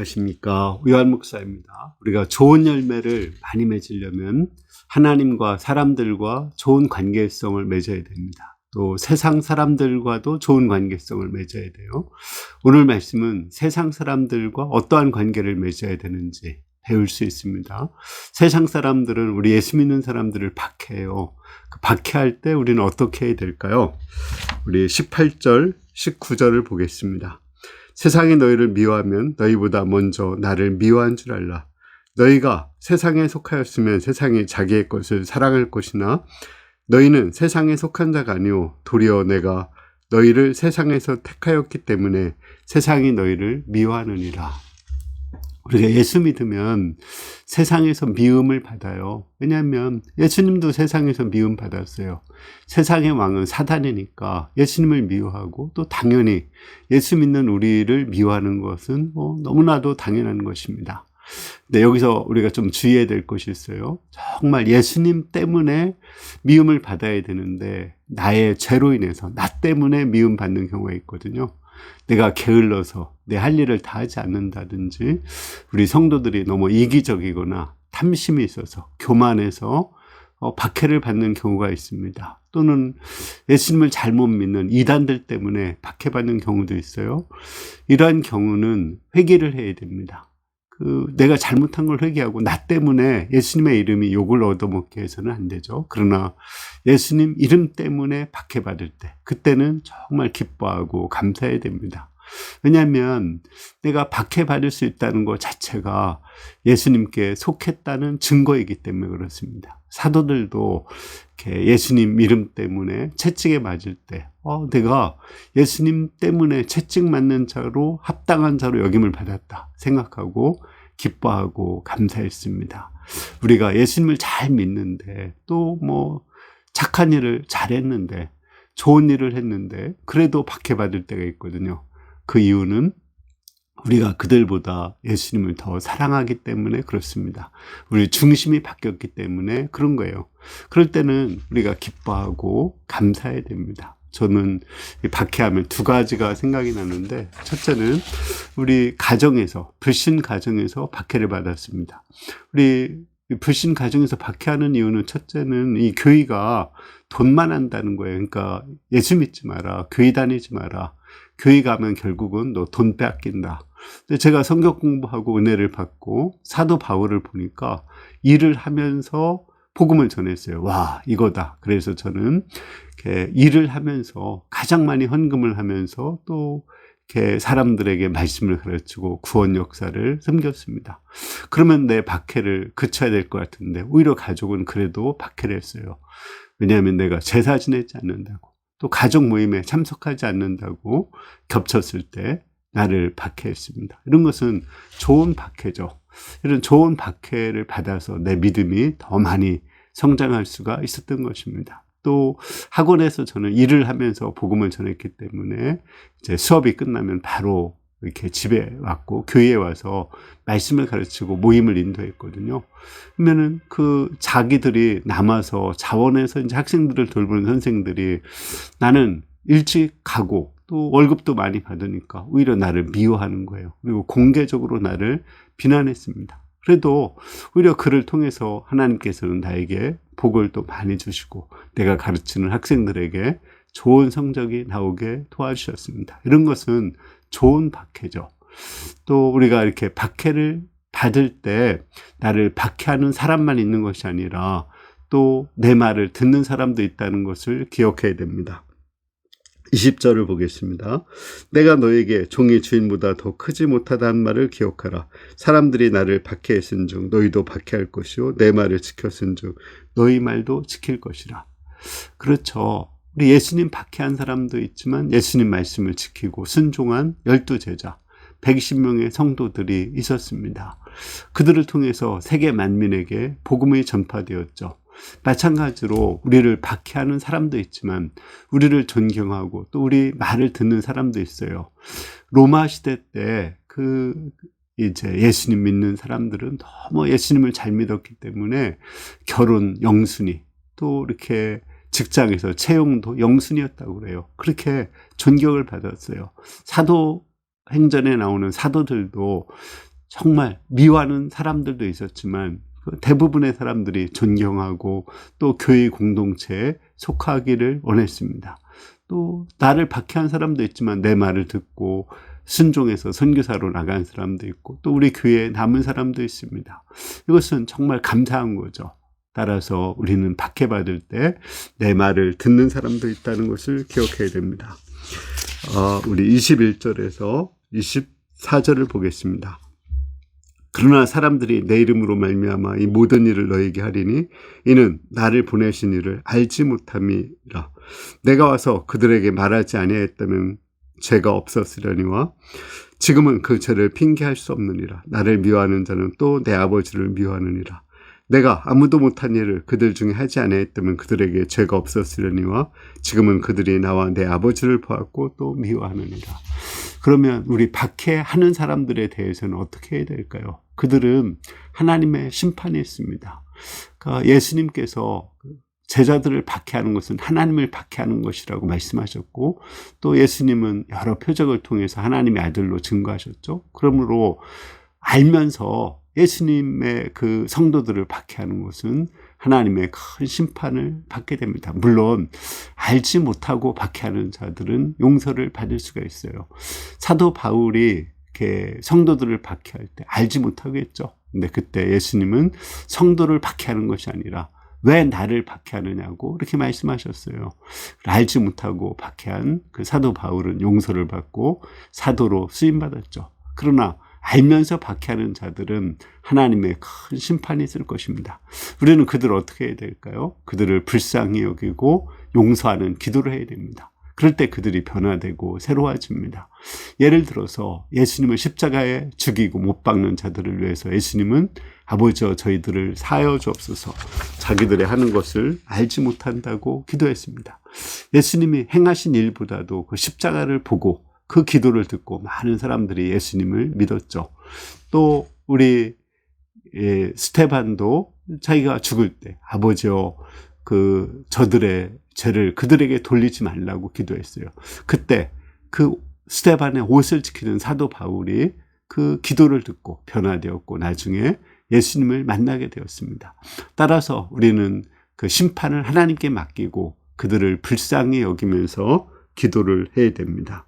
안녕하십니까. 요한 목사입니다. 우리가 좋은 열매를 많이 맺으려면 하나님과 사람들과 좋은 관계성을 맺어야 됩니다. 또 세상 사람들과도 좋은 관계성을 맺어야 돼요. 오늘 말씀은 세상 사람들과 어떠한 관계를 맺어야 되는지 배울 수 있습니다. 세상 사람들은 우리 예수 믿는 사람들을 박해해요. 그 박해할 때 우리는 어떻게 해야 될까요? 우리 18절, 19절을 보겠습니다. 세상이 너희를 미워하면 너희보다 먼저 나를 미워한 줄 알라. 너희가 세상에 속하였으면 세상이 자기의 것을 사랑할 것이나 너희는 세상에 속한 자가 아니오 도리어 내가 너희를 세상에서 택하였기 때문에 세상이 너희를 미워하느니라. 우리가 예수 믿으면 세상에서 미움을 받아요. 왜냐하면 예수님도 세상에서 미움 받았어요. 세상의 왕은 사단이니까 예수님을 미워하고 또 당연히 예수 믿는 우리를 미워하는 것은 너무나도 당연한 것입니다. 근데 여기서 우리가 좀 주의해야 될 것이 있어요. 정말 예수님 때문에 미움을 받아야 되는데 나의 죄로 인해서 나 때문에 미움 받는 경우가 있거든요. 내가 게을러서 내 할 일을 다 하지 않는다든지 우리 성도들이 너무 이기적이거나 탐심이 있어서 교만해서 박해를 받는 경우가 있습니다. 또는 예수님을 잘못 믿는 이단들 때문에 박해받는 경우도 있어요. 이러한 경우는 회개를 해야 됩니다. 내가 잘못한 걸 회개하고 나 때문에 예수님의 이름이 욕을 얻어먹게 해서는 안 되죠. 그러나 예수님 이름 때문에 박해받을 때 그때는 정말 기뻐하고 감사해야 됩니다. 왜냐하면 내가 박해받을 수 있다는 것 자체가 예수님께 속했다는 증거이기 때문에 그렇습니다. 사도들도 이렇게 예수님 이름 때문에 채찍에 맞을 때 내가 예수님 때문에 채찍 맞는 자로 합당한 자로 여김을 받았다 생각하고 기뻐하고 감사했습니다. 우리가 예수님을 잘 믿는데 또 착한 일을 잘했는데 좋은 일을 했는데 그래도 박해받을 때가 있거든요. 그 이유는 우리가 그들보다 예수님을 더 사랑하기 때문에 그렇습니다. 우리 중심이 바뀌었기 때문에 그런 거예요. 그럴 때는 우리가 기뻐하고 감사해야 됩니다. 저는 박해하면 두 가지가 생각이 나는데 첫째는 우리 가정에서 불신 가정에서 박해를 받았습니다. 우리 불신 가정에서 박해하는 이유는 첫째는 이 교회가 돈만 한다는 거예요. 그러니까 예수 믿지 마라, 교회 다니지 마라. 교회 가면 결국은 너 돈 빼앗긴다. 근데 제가 성경 공부하고 은혜를 받고 사도 바울을 보니까 일을 하면서 복음을 전했어요. 와, 이거다. 그래서 저는 이렇게 일을 하면서 가장 많이 헌금을 하면서 또 이렇게 사람들에게 말씀을 가르치고 구원 역사를 섬겼습니다. 그러면 내 박해를 그쳐야 될 것 같은데 오히려 가족은 그래도 박해를 했어요. 왜냐하면 내가 제사 지내지 않는다고 또 가족 모임에 참석하지 않는다고 겹쳤을 때 나를 박해했습니다. 이런 것은 좋은 박해죠. 이런 좋은 박해를 받아서 내 믿음이 더 많이 성장할 수가 있었던 것입니다. 또 학원에서 저는 일을 하면서 복음을 전했기 때문에 이제 수업이 끝나면 바로 이렇게 집에 왔고 교회에 와서 말씀을 가르치고 모임을 인도했거든요. 그러면은 자기들이 남아서 자원해서 이제 학생들을 돌보는 선생들이 나는 일찍 가고 또 월급도 많이 받으니까 오히려 나를 미워하는 거예요. 그리고 공개적으로 나를 비난했습니다. 그래도 오히려 그를 통해서 하나님께서는 나에게 복을 또 많이 주시고 내가 가르치는 학생들에게 좋은 성적이 나오게 도와주셨습니다. 이런 것은 좋은 박해죠. 또 우리가 이렇게 박해를 받을 때 나를 박해하는 사람만 있는 것이 아니라 또 내 말을 듣는 사람도 있다는 것을 기억해야 됩니다. 20절을 보겠습니다. 내가 너에게 종이 주인보다 더 크지 못하다는 말을 기억하라. 사람들이 나를 박해했은 중 너희도 박해할 것이요 내 말을 지켰은 중 너희 말도 지킬 것이라. 그렇죠. 우리 예수님 박해한 사람도 있지만 예수님 말씀을 지키고 순종한 12제자 120명의 성도들이 있었습니다. 그들을 통해서 세계 만민에게 복음이 전파되었죠. 마찬가지로 우리를 박해하는 사람도 있지만 우리를 존경하고 또 우리 말을 듣는 사람도 있어요. 로마 시대 때 이제 예수님 믿는 사람들은 너무 예수님을 잘 믿었기 때문에 결혼 영순위 또 이렇게 직장에서 채용도 영순이었다고 그래요. 그렇게 존경을 받았어요. 사도행전에 나오는 사도들도 정말 미워하는 사람들도 있었지만 대부분의 사람들이 존경하고 또 교회 공동체에 속하기를 원했습니다. 또 나를 박해한 사람도 있지만 내 말을 듣고 순종해서 선교사로 나간 사람도 있고 또 우리 교회에 남은 사람도 있습니다. 이것은 정말 감사한 거죠. 따라서 우리는 박해받을 때 내 말을 듣는 사람도 있다는 것을 기억해야 됩니다. 우리 21절에서 24절을 보겠습니다. 그러나 사람들이 내 이름으로 말미암아 이 모든 일을 너에게 하리니 이는 나를 보내신 이를 알지 못함이라. 내가 와서 그들에게 말하지 아니하였다면 죄가 없었으려니와 지금은 그 죄를 핑계할 수 없느니라. 나를 미워하는 자는 또 내 아버지를 미워하느니라. 내가 아무도 못한 일을 그들 중에 하지 아니하였다면 그들에게 죄가 없었으려니와 지금은 그들이 나와 내 아버지를 보았고 또 미워하느니라. 그러면 우리 박해하는 사람들에 대해서는 어떻게 해야 될까요? 그들은 하나님의 심판이 있습니다. 그러니까 예수님께서 제자들을 박해하는 것은 하나님을 박해하는 것이라고 말씀하셨고 또 예수님은 여러 표적을 통해서 하나님의 아들로 증거하셨죠. 그러므로 알면서 예수님의 그 성도들을 박해하는 것은 하나님의 큰 심판을 받게 됩니다. 물론 알지 못하고 박해하는 자들은 용서를 받을 수가 있어요. 사도 바울이 이렇게 성도들을 박해할 때 알지 못하고 했죠. 근데 그때 예수님은 성도를 박해하는 것이 아니라 왜 나를 박해하느냐고 이렇게 말씀하셨어요. 알지 못하고 박해한 그 사도 바울은 용서를 받고 사도로 쓰임받았죠. 그러나 알면서 박해하는 자들은 하나님의 큰 심판이 있을 것입니다. 우리는 그들을 어떻게 해야 될까요? 그들을 불쌍히 여기고 용서하는 기도를 해야 됩니다. 그럴 때 그들이 변화되고 새로워집니다. 예를 들어서 예수님을 십자가에 죽이고 못 박는 자들을 위해서 예수님은 아버지여 저희들을 사하여 주옵소서, 자기들의 하는 것을 알지 못한다고 기도했습니다. 예수님이 행하신 일보다도 그 십자가를 보고 그 기도를 듣고 많은 사람들이 예수님을 믿었죠. 또 우리 스테반도 자기가 죽을 때 아버지여 그 저들의 죄를 그들에게 돌리지 말라고 기도했어요. 그때 그 스테반의 옷을 지키는 사도 바울이 그 기도를 듣고 변화되었고 나중에 예수님을 만나게 되었습니다. 따라서 우리는 그 심판을 하나님께 맡기고 그들을 불쌍히 여기면서 기도를 해야 됩니다.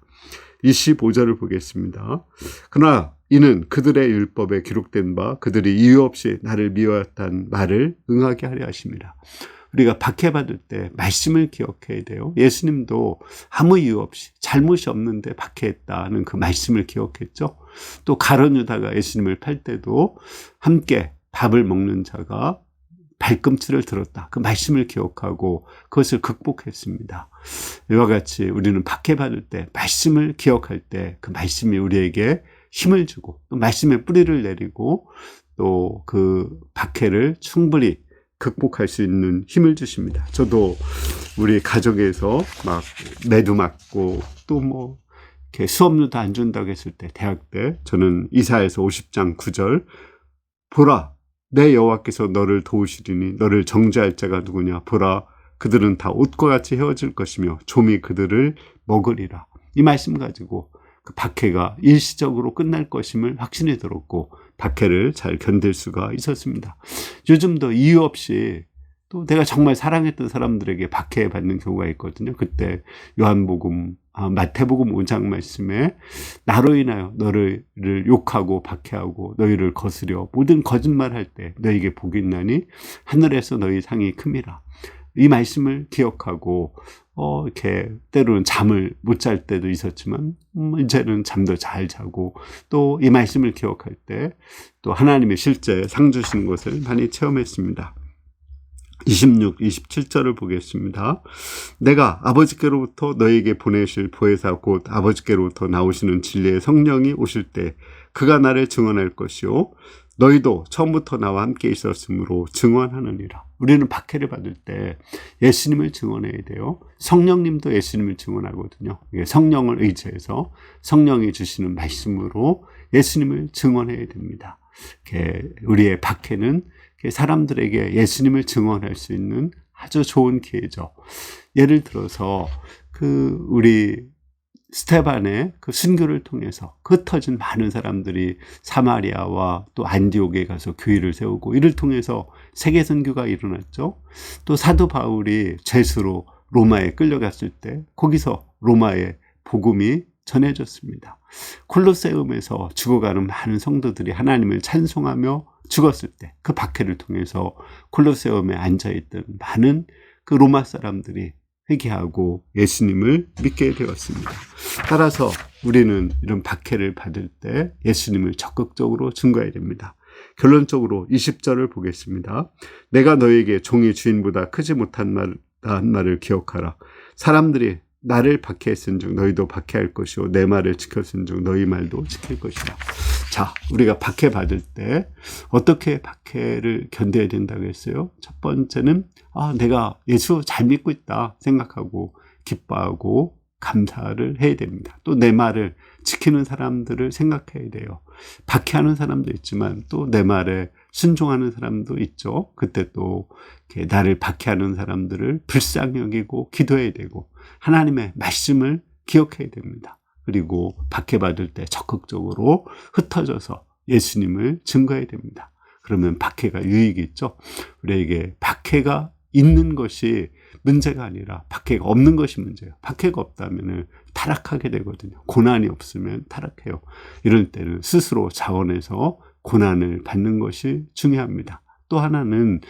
25절을 보겠습니다. 그러나 이는 그들의 율법에 기록된 바 그들이 이유 없이 나를 미워했다는 말을 응하게 하려 하심이라. 우리가 박해받을 때 말씀을 기억해야 돼요. 예수님도 아무 이유 없이 잘못이 없는데 박해했다는 그 말씀을 기억했죠. 또 가룟 유다가 예수님을 팔 때도 함께 밥을 먹는 자가 발꿈치를 들었다. 그 말씀을 기억하고 그것을 극복했습니다. 이와 같이 우리는 박해받을 때 말씀을 기억할 때 그 말씀이 우리에게 힘을 주고 또 말씀의 뿌리를 내리고 또 그 박해를 충분히 극복할 수 있는 힘을 주십니다. 저도 우리 가족에서 막 매도 맞고 또 뭐 이렇게 수업료도 안 준다고 했을 때 대학 때 저는 이사야서 50장 9절 보라 내 여호와께서 너를 도우시리니 너를 정죄할 자가 누구냐 보라 그들은 다 옷과 같이 헤어질 것이며 좀이 그들을 먹으리라. 이 말씀 가지고 그 박해가 일시적으로 끝날 것임을 확신이 들었고 박해를 잘 견딜 수가 있었습니다. 요즘도 이유 없이 또 내가 정말 사랑했던 사람들에게 박해받는 경우가 있거든요. 그때 요한복음, 마태복음 5장 말씀에 나로 인하여 너를 욕하고 박해하고 너희를 거스려 모든 거짓말할 때 너희에게 복이 있나니 하늘에서 너희 상이 큼이라. 이 말씀을 기억하고 이렇게 때로는 잠을 못 잘 때도 있었지만 이제는 잠도 잘 자고 또 이 말씀을 기억할 때 또 하나님의 실제 상 주시는 것을 많이 체험했습니다. 26, 27절을 보겠습니다. 내가 아버지께로부터 너에게 보내실 보혜사 곧 아버지께로부터 나오시는 진리의 성령이 오실 때 그가 나를 증언할 것이요 너희도 처음부터 나와 함께 있었으므로 증언하느니라. 우리는 박해를 받을 때 예수님을 증언해야 돼요. 성령님도 예수님을 증언하거든요. 성령을 의지해서 성령이 주시는 말씀으로 예수님을 증언해야 됩니다. 우리의 박해는 사람들에게 예수님을 증언할 수 있는 아주 좋은 기회죠. 예를 들어서 우리 스테반의 그 순교를 통해서 흩어진 많은 사람들이 사마리아와 또 안디옥에 가서 교회를 세우고, 이를 통해서 세계 선교가 일어났죠. 또 사도 바울이 죄수로 로마에 끌려갔을 때 거기서 로마의 복음이 전해졌습니다. 콜로세움에서 죽어가는 많은 성도들이 하나님을 찬송하며 죽었을 때 그 박해를 통해서 콜로세움에 앉아있던 많은 그 로마 사람들이 회개하고 예수님을 믿게 되었습니다. 따라서 우리는 이런 박해를 받을 때 예수님을 적극적으로 증거해야 됩니다. 결론적으로 20절을 보겠습니다. 내가 너에게 종이 주인보다 크지 못한 말을 기억하라. 사람들이 나를 박해했은즉 너희도 박해할 것이요 내 말을 지켰은즉 너희 말도 지킬 것이다. 자, 우리가 박해받을 때 어떻게 박해를 견뎌야 된다고 했어요? 첫 번째는 내가 예수 잘 믿고 있다 생각하고 기뻐하고 감사를 해야 됩니다. 또 내 말을 지키는 사람들을 생각해야 돼요. 박해하는 사람도 있지만 또 내 말에 순종하는 사람도 있죠. 그때 또 나를 박해하는 사람들을 불쌍히 여기고 기도해야 되고 하나님의 말씀을 기억해야 됩니다. 그리고 박해받을 때 적극적으로 흩어져서 예수님을 증거해야 됩니다. 그러면 박해가 유익이 있죠. 우리에게 박해가 있는 것이 문제가 아니라 박해가 없는 것이 문제예요. 박해가 없다면 타락하게 되거든요. 고난이 없으면 타락해요. 이럴 때는 스스로 자원해서 고난을 받는 것이 중요합니다. 또 하나는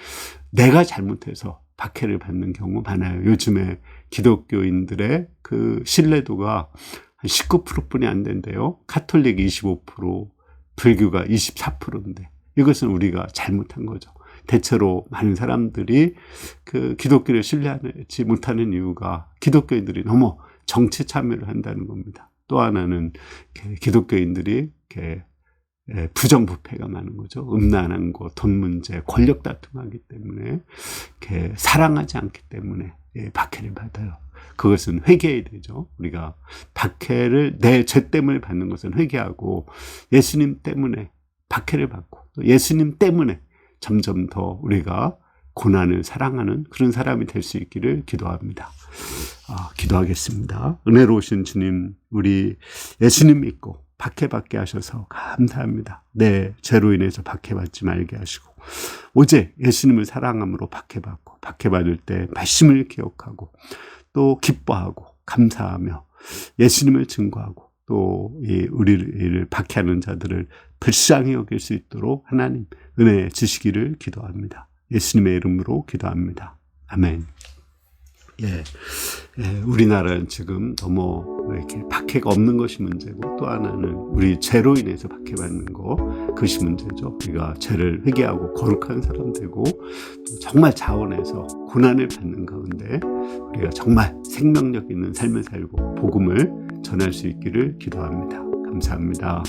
내가 잘못해서 박해를 받는 경우 많아요. 요즘에 기독교인들의 그 신뢰도가 한 19%뿐이 안 된대요. 카톨릭 25%, 불교가 24%인데 이것은 우리가 잘못한 거죠. 대체로 많은 사람들이 그 기독교를 신뢰하지 못하는 이유가 기독교인들이 너무 정치 참여를 한다는 겁니다. 또 하나는 기독교인들이 부정부패가 많은 거죠. 음란한 거, 돈 문제, 권력 다툼하기 때문에 사랑하지 않기 때문에 박해를 받아요. 그것은 회개해야 되죠. 우리가 박해를 내 죄 때문에 받는 것은 회개하고 예수님 때문에 박해를 받고 또 예수님 때문에 점점 더 우리가 고난을 사랑하는 그런 사람이 될 수 있기를 기도합니다. 기도하겠습니다. 은혜로우신 주님, 우리 예수님 믿고 박해받게 하셔서 감사합니다. 내 죄로 인해서 박해받지 말게 하시고 오직 예수님을 사랑함으로 박해받고 박해받을 때 말씀을 기억하고 또 기뻐하고 감사하며 예수님을 증거하고 또 우리를 박해하는 자들을 불쌍히 여길 수 있도록 하나님 은혜 주시기를 기도합니다. 예수님의 이름으로 기도합니다. 아멘. 우리나라는 지금 너무 이렇게 박해가 없는 것이 문제고 또 하나는 우리 죄로 인해서 박해받는 거, 그것이 문제죠. 우리가 죄를 회개하고 거룩한 사람 되고 또 정말 자원해서 고난을 받는 가운데 우리가 정말 생명력 있는 삶을 살고 복음을 전할 수 있기를 기도합니다. 감사합니다.